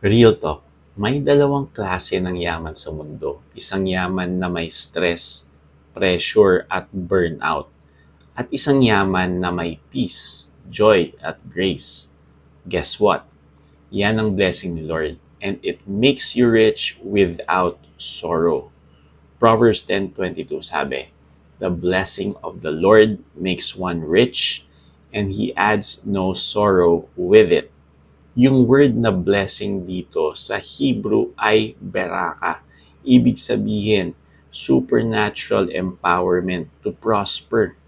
Real talk, may dalawang klase ng yaman sa mundo. Isang yaman na may stress, pressure at burnout. At isang yaman na may peace, joy at grace. Guess what? Yan ang blessing ni Lord. And it makes you rich without sorrow. Proverbs 10:22 sabi, "The blessing of the Lord makes one rich, and He adds no sorrow with it." Yung word na blessing dito sa Hebrew ay beraka. Ibig sabihin, supernatural empowerment to prosper.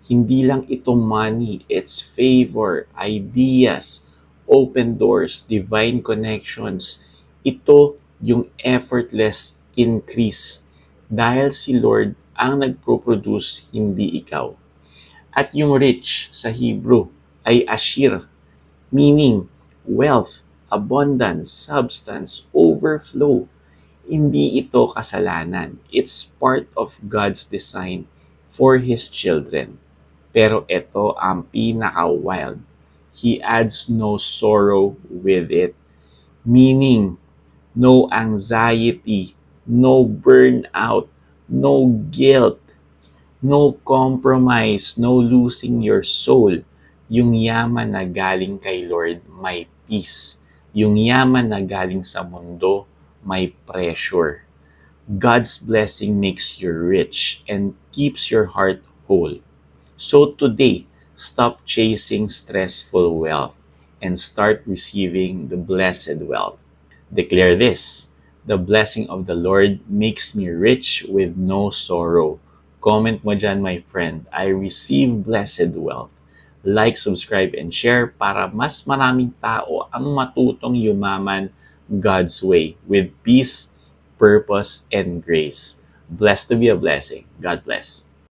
Hindi lang ito money, it's favor, ideas, open doors, divine connections. Ito yung effortless increase. Dahil si Lord ang nagpo-produce, hindi ikaw. At yung rich sa Hebrew ay ashir, meaning wealth, abundance, substance, overflow. Hindi ito kasalanan. It's part of God's design for His children. Pero ito ang pinaka-wild. He adds no sorrow with it. Meaning, no anxiety, no burnout, no guilt, no compromise, no losing your soul. Yung yaman na galing kay Lord, may peace. Yung yaman na galing sa mundo, may pressure. God's blessing makes you rich and keeps your heart whole. So today, stop chasing stressful wealth and start receiving the blessed wealth. Declare this: the blessing of the Lord makes me rich with no sorrow. Comment mo dyan, my friend, I receive blessed wealth. Like, subscribe, and share para mas maraming tao ang matutong yumaman God's way with peace, purpose, and grace. Blessed to be a blessing. God bless.